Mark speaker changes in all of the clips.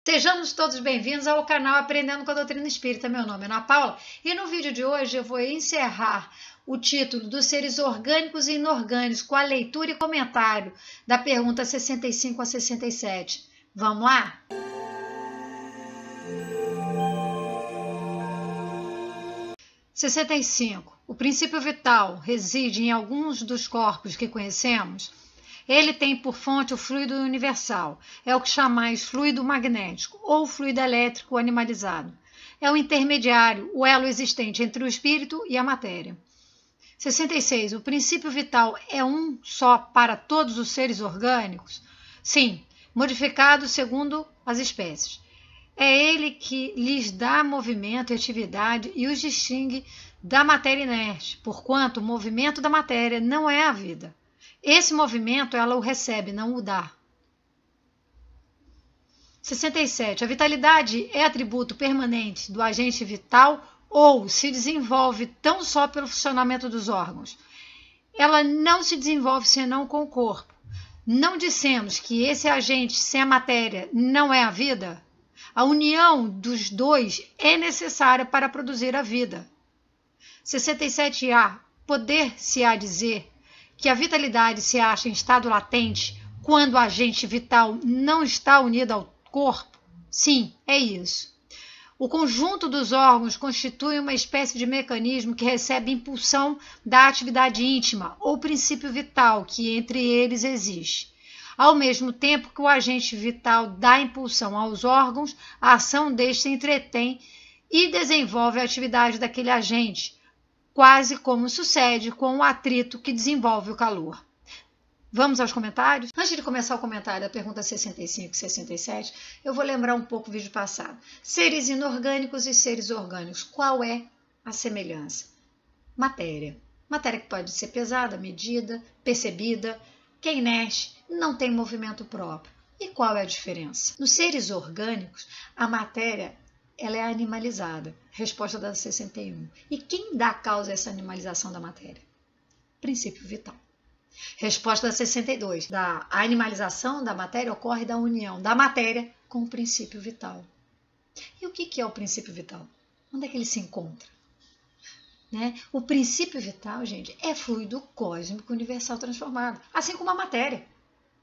Speaker 1: Sejamos todos bem-vindos ao canal Aprendendo com a Doutrina Espírita. Meu nome é Ana Paula e no vídeo de hoje eu vou encerrar o título dos seres orgânicos e inorgânicos com a leitura e comentário da pergunta 65 a 67. Vamos lá? (65) O princípio vital reside em alguns dos corpos que conhecemos. Ele tem por fonte o fluido universal, é o que chamais fluido magnético ou fluido elétrico animalizado. É o intermediário, o elo existente entre o espírito e a matéria. 66. O princípio vital é um só para todos os seres orgânicos? Sim, modificado segundo as espécies. É ele que lhes dá movimento e atividade e os distingue da matéria inerte, porquanto o movimento da matéria não é a vida. Esse movimento ela o recebe, não o dá. 67. A vitalidade é atributo permanente do agente vital ou se desenvolve tão só pelo funcionamento dos órgãos? Ela não se desenvolve senão com o corpo. Não dissemos que esse agente sem a matéria não é a vida? A união dos dois é necessária para produzir a vida. 67A. Poder-se-á dizer que a vitalidade se acha em estado latente quando o agente vital não está unido ao corpo? Sim, é isso. O conjunto dos órgãos constitui uma espécie de mecanismo que recebe impulsão da atividade íntima ou princípio vital que entre eles existe. Ao mesmo tempo que o agente vital dá impulsão aos órgãos, a ação destes entretém e desenvolve a atividade daquele agente, quase como sucede com o atrito que desenvolve o calor. Vamos aos comentários? Antes de começar o comentário da pergunta 65 e 67, eu vou lembrar um pouco o vídeo passado. Seres inorgânicos e seres orgânicos. Qual é a semelhança? Matéria. Matéria que pode ser pesada, medida, percebida, que é inerte, não tem movimento próprio. E qual é a diferença? Nos seres orgânicos, a matéria ela é animalizada. Resposta da 61. E quem dá causa a essa animalização da matéria? Princípio vital. Resposta da 62. A animalização da matéria ocorre da união da matéria com o princípio vital. E o que é o princípio vital? Onde é que ele se encontra? O princípio vital, gente, é fluido cósmico universal transformado, assim como a matéria.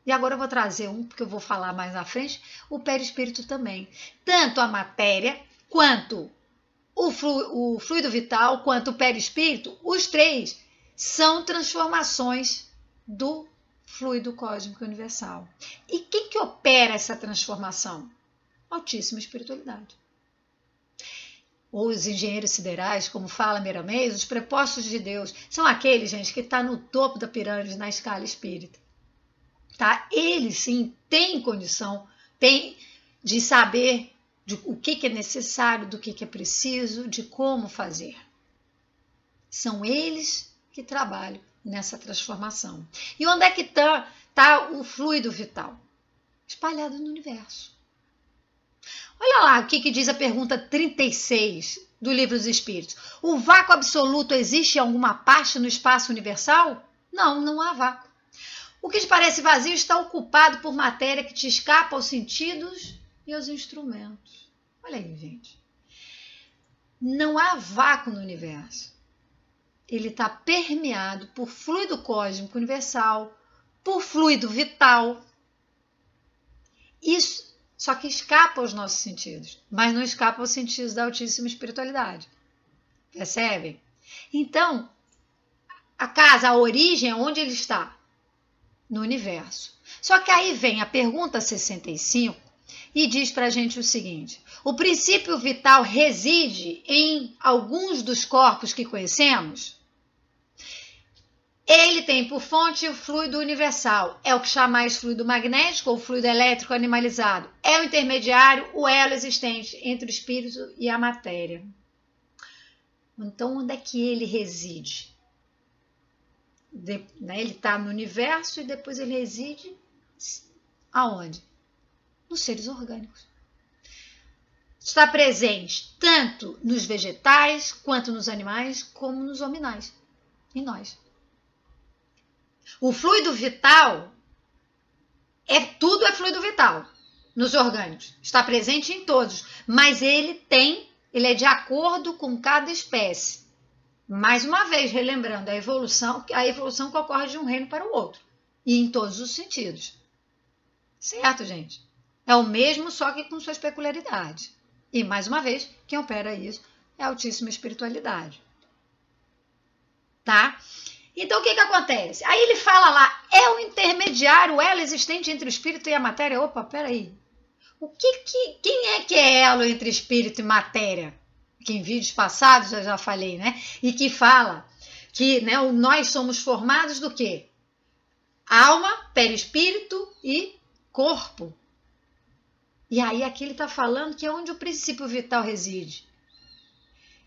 Speaker 1: E agora eu vou trazer porque eu vou falar mais na frente, o perispírito também. Tanto a matéria, quanto o fluido vital, quanto o perispírito, os três são transformações do fluido cósmico universal. E quem que opera essa transformação? Altíssima espiritualidade. Os engenheiros siderais, como fala Miramês, os prepostos de Deus, são aqueles, gente, que estão no topo da pirâmide na escala espírita. Tá? Eles sim têm condição de saber o que é necessário, do que é preciso, de como fazer. São eles que trabalham nessa transformação. E onde é que tá o fluido vital? Espalhado no universo. Olha lá o que diz a pergunta 36 do Livro dos Espíritos. O vácuo absoluto existe em alguma parte no espaço universal? Não, não há vácuo. O que te parece vazio está ocupado por matéria que te escapa aos sentidos e aos instrumentos. Olha aí, gente. Não há vácuo no universo. Ele está permeado por fluido cósmico universal, por fluido vital. Isso só que escapa aos nossos sentidos, mas não escapa aos sentidos da altíssima espiritualidade. Percebem? Então, a origem é onde ele está? No universo. Só que aí vem a pergunta 65 e diz para a gente o seguinte: o princípio vital reside em alguns dos corpos que conhecemos? Ele tem por fonte o fluido universal, é o que chamais fluido magnético ou fluido elétrico animalizado. É o intermediário, o elo existente entre o espírito e a matéria. Então, onde é que ele reside? Ele está no universo e depois ele reside aonde? Nos seres orgânicos. Está presente tanto nos vegetais, quanto nos animais, como nos hominais, em nós. O fluido vital tudo é fluido vital, nos orgânicos, está presente em todos, mas ele é de acordo com cada espécie. Mais uma vez, relembrando a evolução que ocorre de um reino para o outro, e em todos os sentidos. Certo, gente? É o mesmo, só que com suas peculiaridades. E, mais uma vez, quem opera isso é a altíssima espiritualidade. Tá? Então, o que acontece? Aí ele fala lá, é o intermediário, o elo existente entre o espírito e a matéria. Opa, peraí. Quem é que é elo entre espírito e matéria? Que em vídeos passados eu já falei, né? E que fala que, né, nós somos formados do quê? Alma, perispírito e corpo. E aí aqui ele está falando que é onde o princípio vital reside.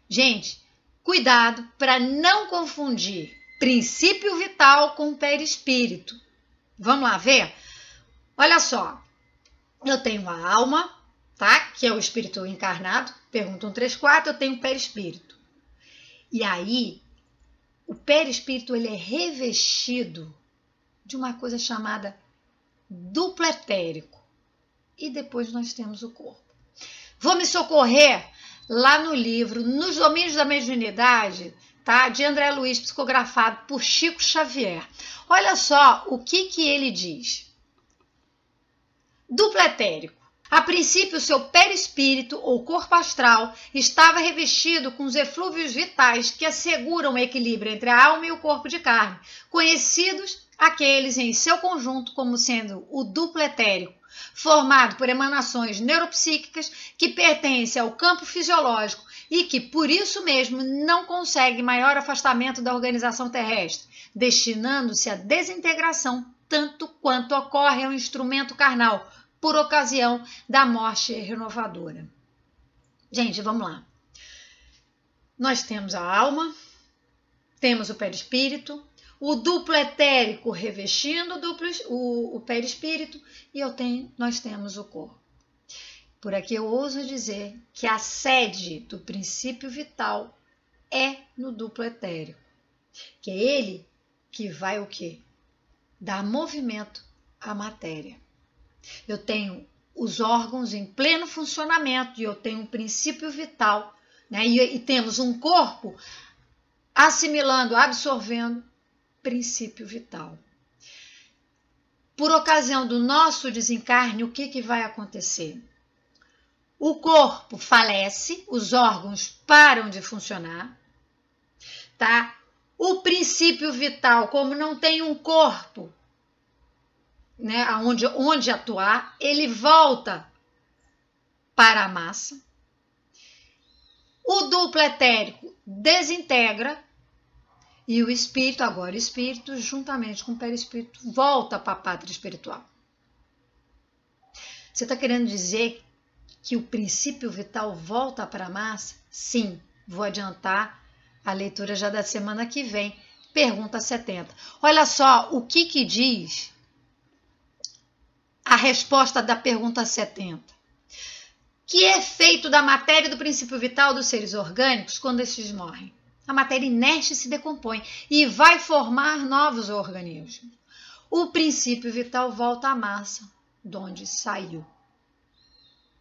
Speaker 1: Gente, cuidado para não confundir princípio vital com perispírito. Vamos lá ver? Olha só, eu tenho a alma, tá? Que é o espírito encarnado, pergunta 134, eu tenho o perispírito. E aí, o perispírito ele é revestido de uma coisa chamada duplo etérico. E depois nós temos o corpo. Vou me socorrer lá no livro Nos Domínios da Mediunidade, tá? De André Luiz, psicografado por Chico Xavier. Olha só o que ele diz. Duplo etérico. A princípio, o seu perispírito ou corpo astral estava revestido com os eflúvios vitais que asseguram o equilíbrio entre a alma e o corpo de carne, conhecidos aqueles em seu conjunto como sendo o duplo etérico, formado por emanações neuropsíquicas que pertencem ao campo fisiológico e que, por isso mesmo, não consegue maior afastamento da organização terrestre, destinando-se à desintegração tanto quanto ocorre ao instrumento carnal, por ocasião da morte renovadora. Gente, vamos lá. Nós temos a alma, temos o perispírito, o duplo etérico revestindo o perispírito e nós temos o corpo. Por aqui eu ouso dizer que a sede do princípio vital é no duplo etérico, que é ele que vai o quê? Dar movimento à matéria. Eu tenho os órgãos em pleno funcionamento e eu tenho um princípio vital, né? E temos um corpo assimilando, absorvendo princípio vital. Por ocasião do nosso desencarne, o que vai acontecer? O corpo falece, os órgãos param de funcionar, tá? O princípio vital, como não tem um corpo, né, onde atuar, ele volta para a massa. O duplo etérico desintegra e o espírito, agora o espírito, juntamente com o perispírito, volta para a pátria espiritual. Você está querendo dizer que o princípio vital volta para a massa? Sim, vou adiantar a leitura já da semana que vem. Pergunta 70. Olha só o que diz a resposta da pergunta 70. Que é feito da matéria do princípio vital dos seres orgânicos quando estes morrem? A matéria inerte se decompõe e vai formar novos organismos. O princípio vital volta à massa, de onde saiu.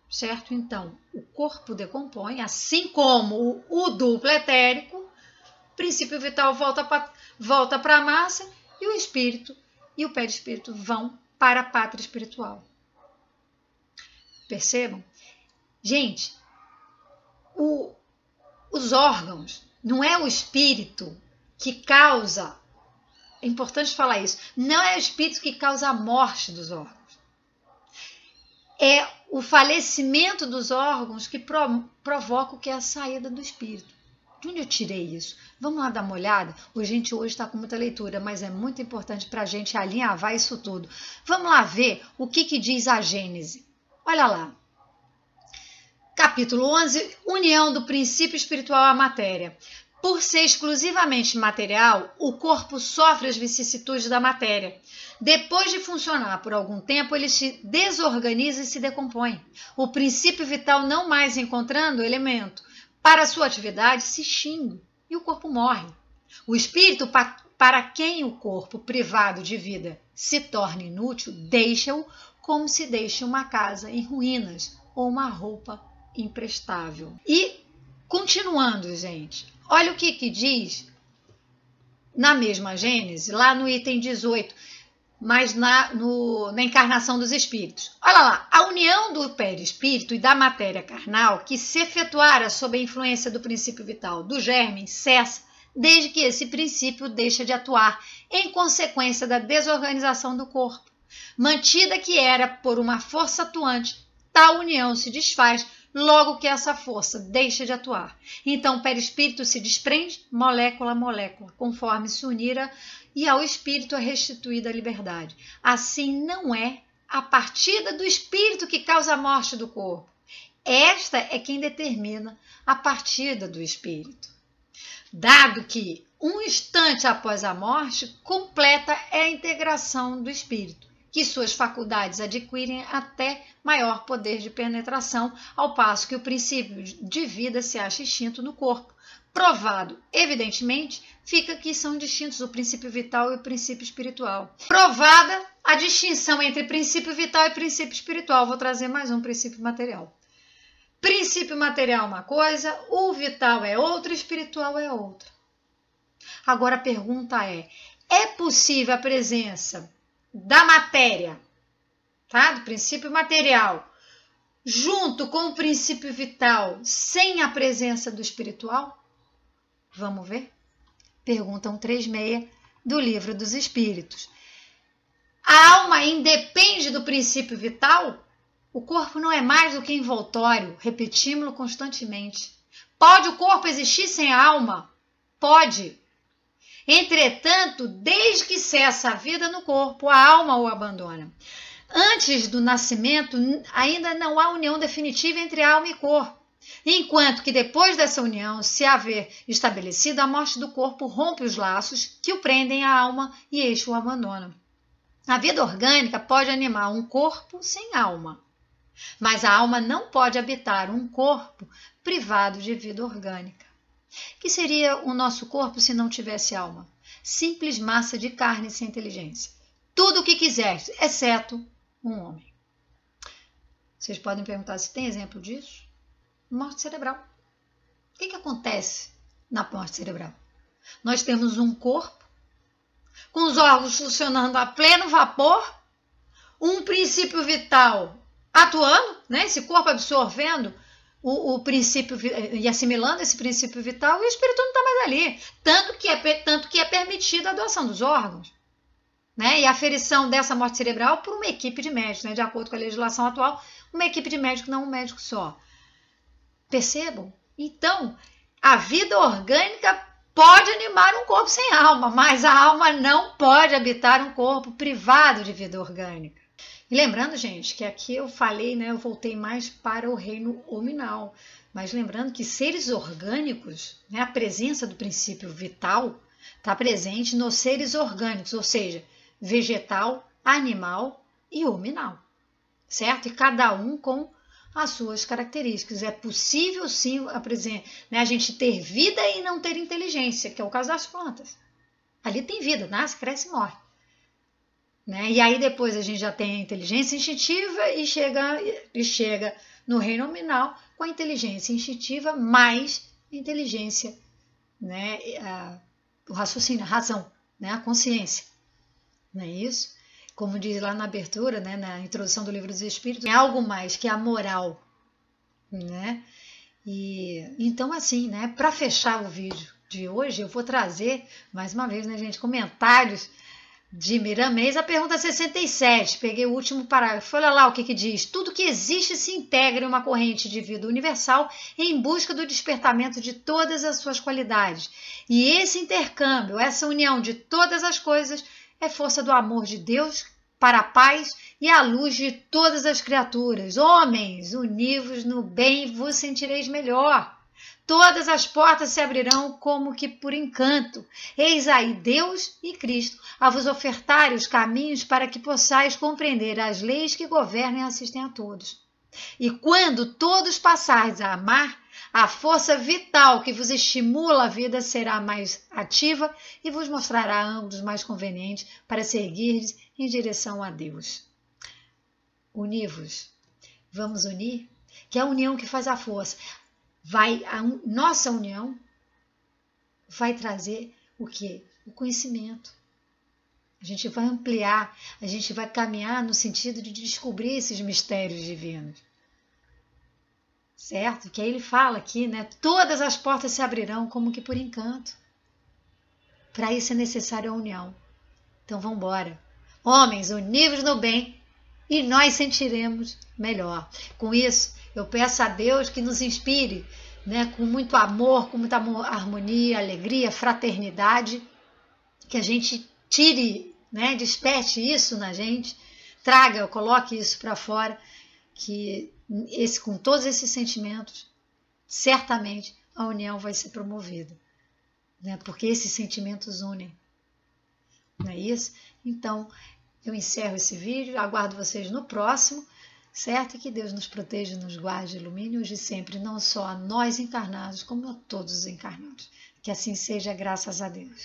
Speaker 1: Certo? Então, o corpo decompõe, assim como o duplo etérico, o princípio vital volta para a massa e o espírito e o perispírito vão para a pátria espiritual. Percebam? Gente, os órgãos, não é o espírito que causa, é importante falar isso, não é o espírito que causa a morte dos órgãos. É o falecimento dos órgãos que provoca o que é a saída do espírito. De onde eu tirei isso? Vamos lá dar uma olhada? A gente hoje está com muita leitura, mas é muito importante para a gente alinhavar isso tudo. Vamos lá ver o que diz a Gênese. Olha lá. Capítulo 11, União do princípio espiritual à matéria. Por ser exclusivamente material, o corpo sofre as vicissitudes da matéria. Depois de funcionar por algum tempo, ele se desorganiza e se decompõe. O princípio vital, não mais encontrando elemento para sua atividade, se extingue e o corpo morre. O espírito, para quem o corpo privado de vida se torna inútil, deixa-o como se deixa uma casa em ruínas ou uma roupa imprestável. E, continuando, gente, olha o que diz na mesma Gênesis, lá no item 18, mas na encarnação dos espíritos. Olha lá, a união do perispírito e da matéria carnal, que se efetuara sob a influência do princípio vital do germe, cessa desde que esse princípio deixa de atuar em consequência da desorganização do corpo. Mantida que era por uma força atuante, tal união se desfaz logo que essa força deixa de atuar. Então o perispírito se desprende molécula a molécula, conforme se unira, e ao espírito é restituída a liberdade. Assim não é a partida do espírito que causa a morte do corpo. Esta é quem determina a partida do espírito. Dado que um instante após a morte completa é a integração do espírito, que suas faculdades adquirem até maior poder de penetração, ao passo que o princípio de vida se acha extinto no corpo. Provado, evidentemente, fica que são distintos o princípio vital e o princípio espiritual. Provada a distinção entre princípio vital e princípio espiritual, vou trazer mais um princípio material. Princípio material é uma coisa, o vital é outra, o espiritual é outra. Agora a pergunta é possível a presença da matéria, tá? Do princípio material, junto com o princípio vital, sem a presença do espiritual? Vamos ver? Pergunta 136 do Livro dos Espíritos. A alma independe do princípio vital? O corpo não é mais do que envoltório, repetimos-lo constantemente. Pode o corpo existir sem a alma? Pode. Entretanto, desde que cessa a vida no corpo, a alma o abandona. Antes do nascimento, ainda não há união definitiva entre alma e corpo. Enquanto que depois dessa união, se haver estabelecido, a morte do corpo rompe os laços que o prendem à alma e este o abandona. A vida orgânica pode animar um corpo sem alma, mas a alma não pode habitar um corpo privado de vida orgânica. Que seria o nosso corpo se não tivesse alma? Simples massa de carne sem inteligência. Tudo o que quiser, exceto um homem. Vocês podem perguntar se tem exemplo disso? Morte cerebral. O que acontece na morte cerebral? Nós temos um corpo com os órgãos funcionando a pleno vapor, um princípio vital atuando, né? Esse corpo absorvendo o princípio e assimilando esse princípio vital, e o espírito não está mais ali. Tanto que é permitida a doação dos órgãos, né? E a aferição dessa morte cerebral por uma equipe de médicos, né? De acordo com a legislação atual, uma equipe de médicos, não um médico só. Percebam? Então, a vida orgânica pode animar um corpo sem alma, mas a alma não pode habitar um corpo privado de vida orgânica. E lembrando, gente, que aqui eu falei, né, eu voltei mais para o reino hominal, mas lembrando que seres orgânicos, né, a presença do princípio vital está presente nos seres orgânicos, ou seja, vegetal, animal e hominal, certo? E cada um com as suas características. É possível sim a gente ter vida e não ter inteligência, que é o caso das plantas. Ali tem vida, nasce, cresce e morre. Né? E aí depois a gente já tem a inteligência instintiva e chega no reino nominal com a inteligência instintiva mais inteligência, né? O raciocínio, a razão, né? A consciência. Não é isso? Como diz lá na abertura, né? Na introdução do Livro dos Espíritos, é algo mais que a moral. Né? E então assim, né? Para fechar o vídeo de hoje, eu vou trazer mais uma vez, né, gente, comentários de Miramês, a pergunta 67, peguei o último parágrafo, olha lá o que diz: tudo que existe se integra em uma corrente de vida universal em busca do despertamento de todas as suas qualidades, e esse intercâmbio, essa união de todas as coisas é força do amor de Deus para a paz e a luz de todas as criaturas. Homens, uni-vos no bem, vos sentireis melhor. Todas as portas se abrirão como que por encanto. Eis aí Deus e Cristo a vos ofertarem os caminhos para que possais compreender as leis que governam e assistem a todos. E quando todos passardes a amar, a força vital que vos estimula a vida será mais ativa e vos mostrará ângulos mais convenientes para seguirdes em direção a Deus. Univos. Vamos unir? Que é a união que faz a força. Nossa união vai trazer o quê? O conhecimento. A gente vai ampliar, a gente vai caminhar no sentido de descobrir esses mistérios divinos. Certo? Que aí ele fala aqui, né? Todas as portas se abrirão como que por encanto. Para isso é necessário a união. Então vamos embora. Homens, univos no bem e nós sentiremos melhor. Com isso, eu peço a Deus que nos inspire, né? Com muito amor, com muita harmonia, alegria, fraternidade, que a gente tire, né? Desperte isso na gente, coloque isso para fora, que com todos esses sentimentos, certamente a união vai ser promovida, né? Porque esses sentimentos unem, não é isso? Então, eu encerro esse vídeo, aguardo vocês no próximo, certo? E que Deus nos proteja, nos guarde, ilumine hoje e sempre, não só a nós encarnados, como a todos os encarnados. Que assim seja, graças a Deus.